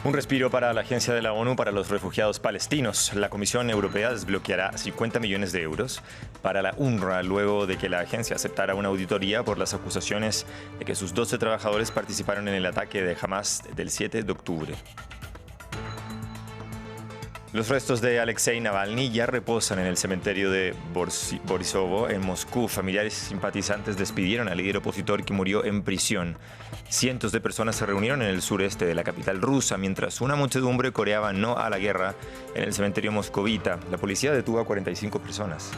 Un respiro para la Agencia de la ONU para los Refugiados Palestinos. La Comisión Europea desbloqueará 50 millones de euros para la UNRWA luego de que la agencia aceptara una auditoría por las acusaciones de que sus 12 trabajadores participaron en el ataque de Hamas del 7 de octubre. Los restos de Alexei Navalny ya reposan en el cementerio de Borisovo, en Moscú. Familiares y simpatizantes despidieron al líder opositor que murió en prisión. Cientos de personas se reunieron en el sureste de la capital rusa, mientras una muchedumbre coreaba no a la guerra en el cementerio moscovita. La policía detuvo a 45 personas.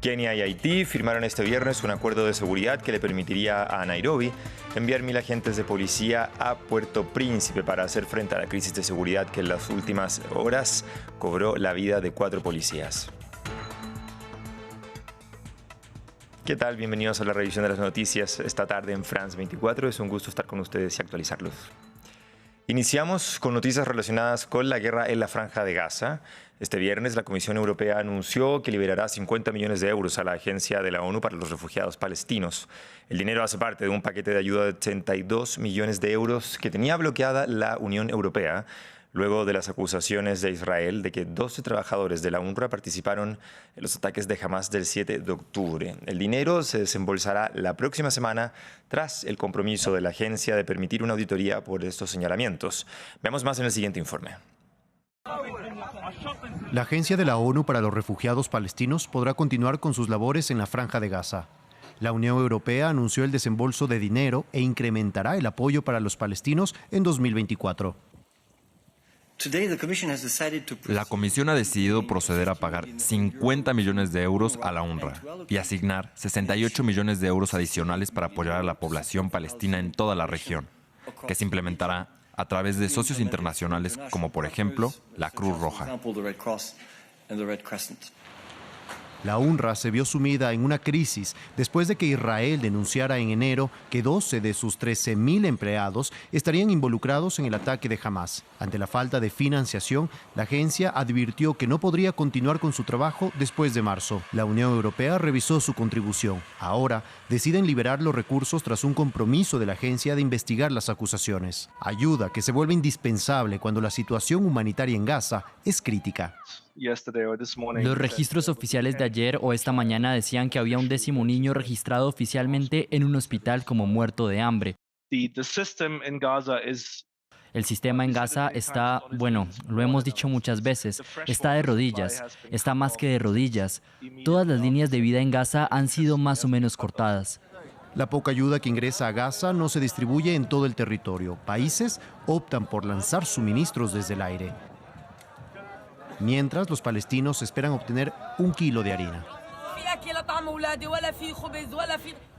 Kenia y Haití firmaron este viernes un acuerdo de seguridad que le permitiría a Nairobi enviar 1.000 agentes de policía a Puerto Príncipe para hacer frente a la crisis de seguridad que en las últimas horas cobró la vida de 4 policías. ¿Qué tal? Bienvenidos a la revisión de las noticias esta tarde en France 24. Es un gusto estar con ustedes y actualizarlos. Iniciamos con noticias relacionadas con la guerra en la Franja de Gaza. Este viernes la Comisión Europea anunció que liberará 50 millones de euros a la Agencia de la ONU para los Refugiados Palestinos. El dinero hace parte de un paquete de ayuda de 32 millones de euros que tenía bloqueada la Unión Europea luego de las acusaciones de Israel de que 12 trabajadores de la UNRWA participaron en los ataques de Hamas del 7 de octubre. El dinero se desembolsará la próxima semana tras el compromiso de la agencia de permitir una auditoría por estos señalamientos. Veamos más en el siguiente informe. La Agencia de la ONU para los Refugiados Palestinos podrá continuar con sus labores en la Franja de Gaza. La Unión Europea anunció el desembolso de dinero e incrementará el apoyo para los palestinos en 2024. La Comisión ha decidido proceder a pagar 50 millones de euros a la UNRWA y asignar 68 millones de euros adicionales para apoyar a la población palestina en toda la región, que se implementará a través de socios internacionales como, por ejemplo, la Cruz Roja. La UNRWA se vio sumida en una crisis después de que Israel denunciara en enero que 12 de sus 13.000 empleados estarían involucrados en el ataque de Hamas. Ante la falta de financiación, la agencia advirtió que no podría continuar con su trabajo después de marzo. La Unión Europea revisó su contribución. Ahora deciden liberar los recursos tras un compromiso de la agencia de investigar las acusaciones. Ayuda que se vuelve indispensable cuando la situación humanitaria en Gaza es crítica. Los registros oficiales de ayer o esta mañana decían que había un 10º niño registrado oficialmente en un hospital como muerto de hambre. El sistema en Gaza está, bueno, lo hemos dicho muchas veces, está de rodillas, está más que de rodillas. Todas las líneas de vida en Gaza han sido más o menos cortadas. La poca ayuda que ingresa a Gaza no se distribuye en todo el territorio. Países optan por lanzar suministros desde el aire. Mientras, los palestinos esperan obtener 1 kilo de harina.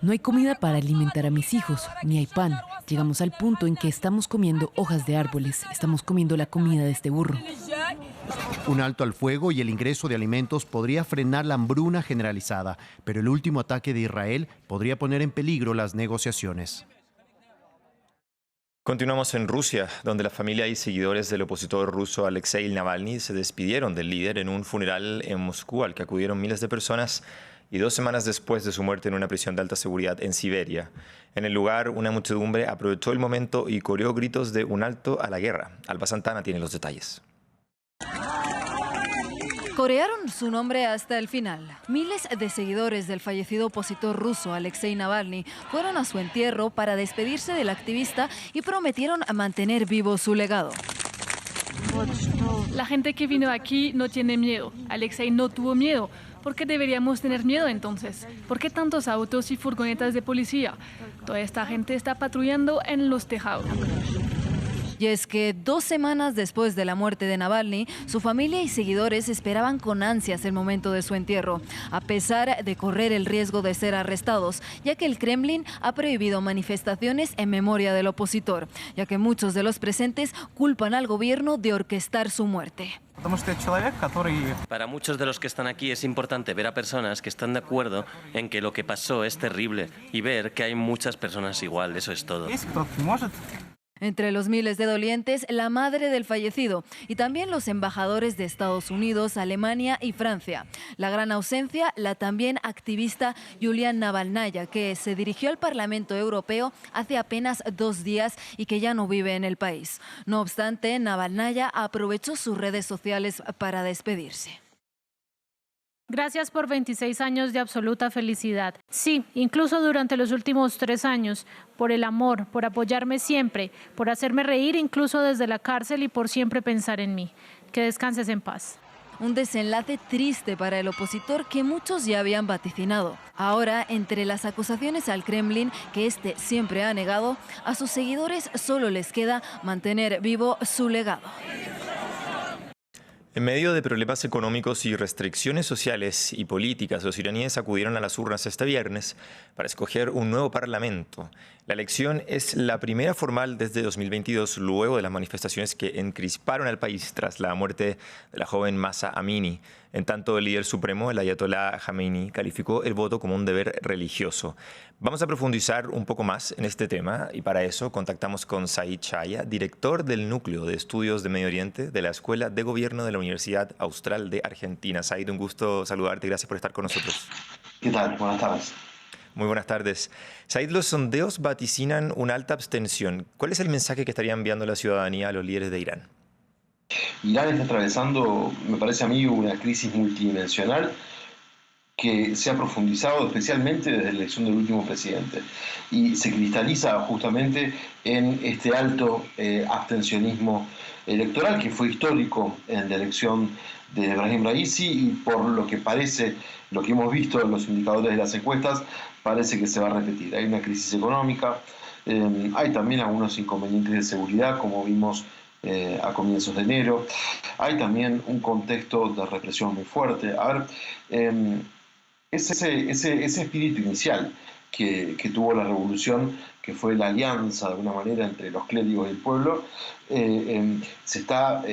No hay comida para alimentar a mis hijos, ni hay pan. Llegamos al punto en que estamos comiendo hojas de árboles, estamos comiendo la comida de este burro. Un alto al fuego y el ingreso de alimentos podría frenar la hambruna generalizada, pero el último ataque de Israel podría poner en peligro las negociaciones. Continuamos en Rusia, donde la familia y seguidores del opositor ruso Alexei Navalny se despidieron del líder en un funeral en Moscú al que acudieron miles de personas y 2 semanas después de su muerte en una prisión de alta seguridad en Siberia. En el lugar, una muchedumbre aprovechó el momento y coreó gritos de un alto a la guerra. Alba Santana tiene los detalles. Corearon su nombre hasta el final. Miles de seguidores del fallecido opositor ruso Alexei Navalny fueron a su entierro para despedirse del activista y prometieron mantener vivo su legado. La gente que vino aquí no tiene miedo. Alexei no tuvo miedo. ¿Por qué deberíamos tener miedo entonces? ¿Por qué tantos autos y furgonetas de policía? Toda esta gente está patrullando en los tejados. Y es que 2 semanas después de la muerte de Navalny, su familia y seguidores esperaban con ansias el momento de su entierro, a pesar de correr el riesgo de ser arrestados, ya que el Kremlin ha prohibido manifestaciones en memoria del opositor, ya que muchos de los presentes culpan al gobierno de orquestar su muerte. Para muchos de los que están aquí es importante ver a personas que están de acuerdo en que lo que pasó es terrible y ver que hay muchas personas igual, eso es todo. Entre los miles de dolientes, la madre del fallecido y también los embajadores de Estados Unidos, Alemania y Francia. La gran ausencia, la también activista Yulia Navalnaya, que se dirigió al Parlamento Europeo hace apenas 2 días y que ya no vive en el país. No obstante, Navalnaya aprovechó sus redes sociales para despedirse. Gracias por 26 años de absoluta felicidad. Sí, incluso durante los últimos 3 años, por el amor, por apoyarme siempre, por hacerme reír incluso desde la cárcel y por siempre pensar en mí. Que descanses en paz. Un desenlace triste para el opositor que muchos ya habían vaticinado. Ahora, entre las acusaciones al Kremlin, que este siempre ha negado, a sus seguidores solo les queda mantener vivo su legado. En medio de problemas económicos y restricciones sociales y políticas, los iraníes acudieron a las urnas este viernes para escoger un nuevo parlamento. La elección es la primera formal desde 2022, luego de las manifestaciones que encrisparon al país tras la muerte de la joven Mahsa Amini. En tanto, el líder supremo, el ayatolá Jamenei, calificó el voto como un deber religioso. Vamos a profundizar un poco más en este tema y para eso contactamos con Said Chaya, director del Núcleo de Estudios de Medio Oriente de la Escuela de Gobierno de la Universidad Austral de Argentina. Said, un gusto saludarte. Gracias por estar con nosotros. ¿Qué tal? Buenas tardes. Muy buenas tardes. Said, los sondeos vaticinan una alta abstención. ¿Cuál es el mensaje que estaría enviando la ciudadanía a los líderes de Irán? Irán está atravesando, me parece a mí, una crisis multidimensional que se ha profundizado especialmente desde la elección del último presidente y se cristaliza justamente en este alto abstencionismo electoral que fue histórico en la elección de Ebrahim Raisi y por lo que parece, lo que hemos visto en los indicadores de las encuestas, parece que se va a repetir. Hay una crisis económica, hay también algunos inconvenientes de seguridad, como vimos a comienzos de enero. Hay también un contexto de represión muy fuerte. A ver, ese espíritu inicial que tuvo la revolución, que fue la alianza de alguna manera entre los clérigos y el pueblo, se está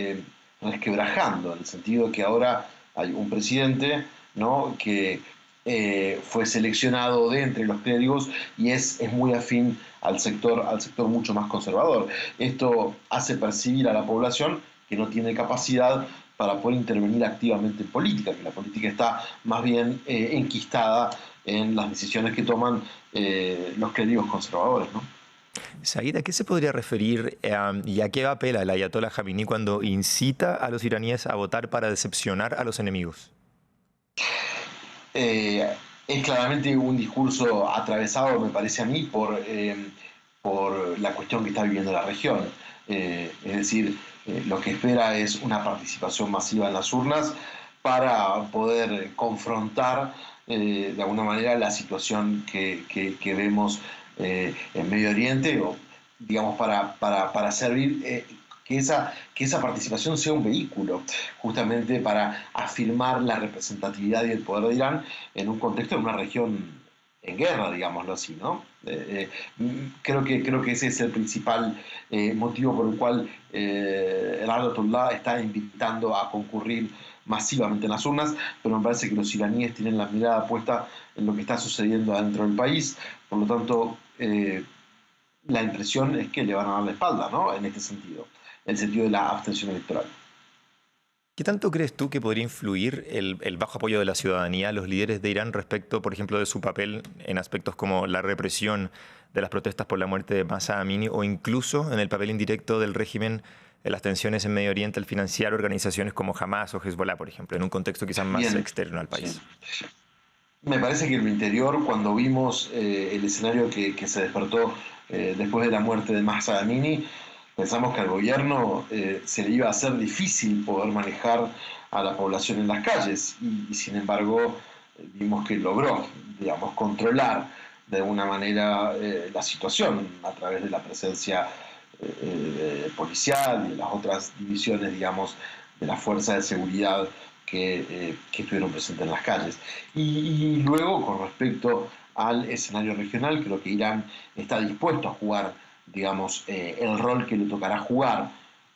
resquebrajando, en el sentido de que ahora hay un presidente, ¿no?, que fue seleccionado de entre los clérigos y es muy afín al sector mucho más conservador. Esto hace percibir a la población que no tiene capacidad para poder intervenir activamente en política, que la política está más bien enquistada en las decisiones que toman los clérigos conservadores, ¿no? Said, ¿a qué se podría referir y a qué apela el ayatolá Jamenei cuando incita a los iraníes a votar para decepcionar a los enemigos? Es claramente un discurso atravesado, me parece a mí, por la cuestión que está viviendo la región. Es decir, lo que espera es una participación masiva en las urnas para poder confrontar de alguna manera la situación que vemos en Medio Oriente, o digamos para servir que esa participación sea un vehículo justamente para afirmar la representatividad y el poder de Irán en un contexto de una región en guerra, digámoslo así, ¿no? Creo que ese es el principal motivo por el cual el ayatolá está invitando a concurrir masivamente en las urnas, pero me parece que los iraníes tienen la mirada puesta en lo que está sucediendo adentro del país, por lo tanto la impresión es que le van a dar la espalda, ¿no?, en este sentido, en el sentido de la abstención electoral. ¿Qué tanto crees tú que podría influir el bajo apoyo de la ciudadanía a los líderes de Irán respecto, por ejemplo, de su papel en aspectos como la represión de las protestas por la muerte de Mahsa Amini o incluso en el papel indirecto del régimen en las tensiones en Medio Oriente al financiar organizaciones como Hamas o Hezbollah, por ejemplo, en un contexto quizás más externo al país? Sí. Me parece que en lo interior, cuando vimos el escenario que se despertó después de la muerte de Mahsa Amini, pensamos que al gobierno se le iba a hacer difícil poder manejar a la población en las calles y sin embargo vimos que logró, digamos, controlar de alguna manera la situación a través de la presencia policial y de las otras divisiones, digamos, de las fuerzas de seguridad que estuvieron presentes en las calles. Y luego, con respecto al escenario regional, creo que Irán está dispuesto a jugar, digamos, el rol que le tocará jugar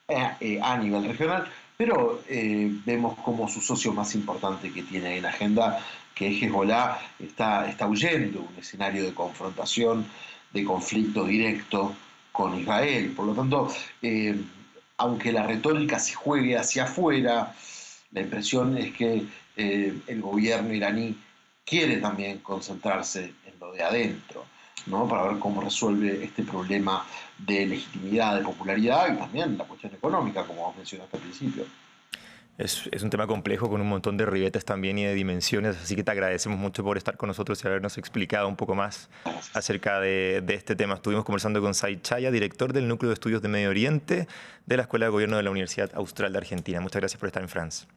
a nivel regional, pero vemos como su socio más importante que tiene en la agenda, que es Hezbollah, está huyendo un escenario de confrontación, de conflicto directo con Israel. Por lo tanto, aunque la retórica se juegue hacia afuera, la impresión es que el gobierno iraní quiere también concentrarse en lo de adentro, ¿no? Para ver cómo resuelve este problema de legitimidad, de popularidad y también la cuestión económica, como vos mencionaste al principio. Es un tema complejo con un montón de ribetes también y de dimensiones, así que te agradecemos mucho por estar con nosotros y habernos explicado un poco más acerca de este tema. Estuvimos conversando con Said Chaya, director del Núcleo de Estudios de Medio Oriente de la Escuela de Gobierno de la Universidad Austral de Argentina. Muchas gracias por estar en France.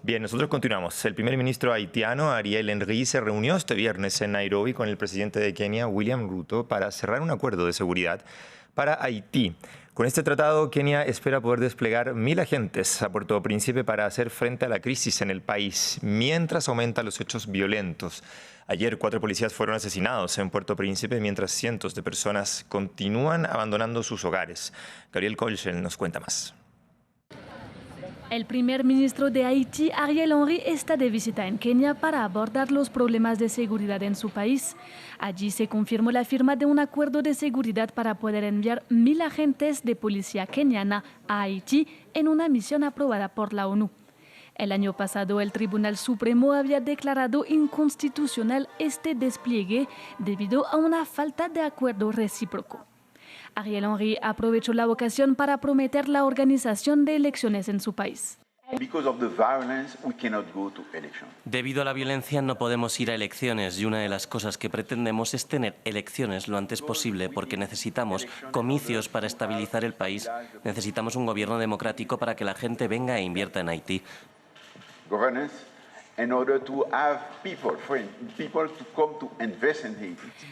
Bien, nosotros continuamos. El primer ministro haitiano, Ariel Henry, se reunió este viernes en Nairobi con el presidente de Kenia, William Ruto, para cerrar un acuerdo de seguridad para Haití. Con este tratado, Kenia espera poder desplegar 1.000 agentes a Puerto Príncipe para hacer frente a la crisis en el país, mientras aumentan los hechos violentos. Ayer, 4 policías fueron asesinados en Puerto Príncipe, mientras cientos de personas continúan abandonando sus hogares. Gabriel Colchel nos cuenta más. El primer ministro de Haití, Ariel Henry, está de visita en Kenia para abordar los problemas de seguridad en su país. Allí se confirmó la firma de un acuerdo de seguridad para poder enviar 1.000 agentes de policía keniana a Haití en una misión aprobada por la ONU. El año pasado, el Tribunal Supremo había declarado inconstitucional este despliegue debido a una falta de acuerdo recíproco. Ariel Henry aprovechó la ocasión para prometer la organización de elecciones en su país. Debido a la violencia no podemos ir a elecciones y una de las cosas que pretendemos es tener elecciones lo antes posible porque necesitamos comicios para estabilizar el país. Necesitamos un gobierno democrático para que la gente venga e invierta en Haití.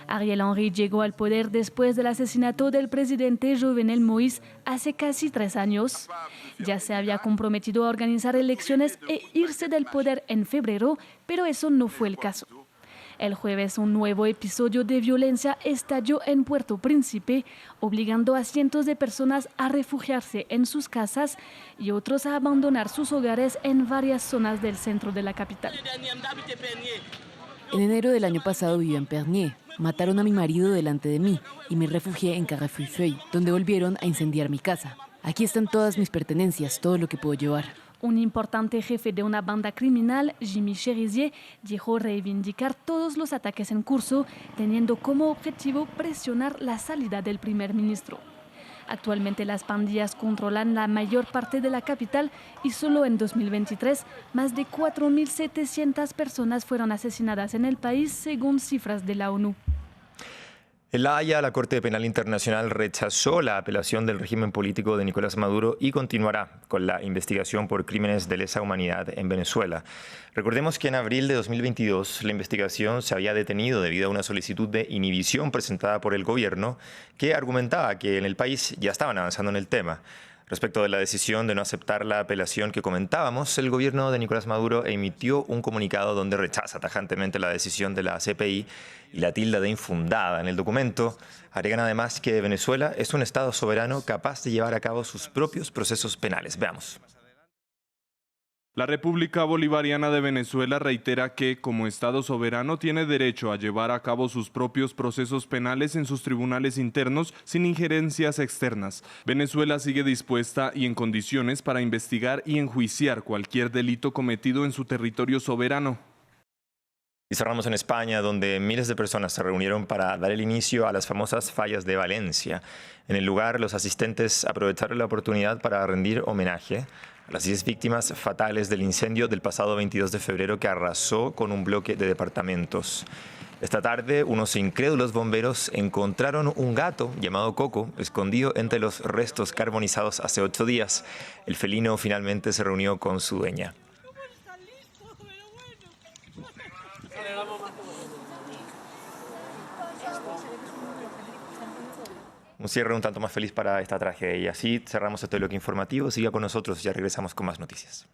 Ariel Henry llegó al poder después del asesinato del presidente Jovenel Moïse hace casi 3 años. Ya se había comprometido a organizar elecciones e irse del poder en febrero, pero eso no fue el caso. El jueves, un nuevo episodio de violencia estalló en Puerto Príncipe, obligando a cientos de personas a refugiarse en sus casas y otros a abandonar sus hogares en varias zonas del centro de la capital. En enero del año pasado viví en Pernier. Mataron a mi marido delante de mí y me refugié en Carrefour, donde volvieron a incendiar mi casa. Aquí están todas mis pertenencias, todo lo que puedo llevar. Un importante jefe de una banda criminal, Jimmy Cherizier, dijo reivindicar todos los ataques en curso, teniendo como objetivo presionar la salida del primer ministro. Actualmente las pandillas controlan la mayor parte de la capital y solo en 2023 más de 4.700 personas fueron asesinadas en el país según cifras de la ONU. En La Haya, la Corte Penal Internacional rechazó la apelación del régimen político de Nicolás Maduro y continuará con la investigación por crímenes de lesa humanidad en Venezuela. Recordemos que en abril de 2022 la investigación se había detenido debido a una solicitud de inhibición presentada por el gobierno que argumentaba que en el país ya estaban avanzando en el tema. Respecto de la decisión de no aceptar la apelación que comentábamos, el gobierno de Nicolás Maduro emitió un comunicado donde rechaza tajantemente la decisión de la CPI y la tilda de infundada. En el documento agregan además que Venezuela es un Estado soberano capaz de llevar a cabo sus propios procesos penales. Veamos. La República Bolivariana de Venezuela reitera que, como Estado soberano, tiene derecho a llevar a cabo sus propios procesos penales en sus tribunales internos sin injerencias externas. Venezuela sigue dispuesta y en condiciones para investigar y enjuiciar cualquier delito cometido en su territorio soberano. Y cerramos en España, donde miles de personas se reunieron para dar el inicio a las famosas fallas de Valencia. En el lugar, los asistentes aprovecharon la oportunidad para rendir homenaje a las 10 víctimas fatales del incendio del pasado 22 de febrero que arrasó con un bloque de departamentos. Esta tarde, unos incrédulos bomberos encontraron un gato llamado Coco escondido entre los restos carbonizados hace 8 días. El felino finalmente se reunió con su dueña. Un cierre un tanto más feliz para esta tragedia. Y así cerramos este bloque informativo. Siga con nosotros, ya regresamos con más noticias.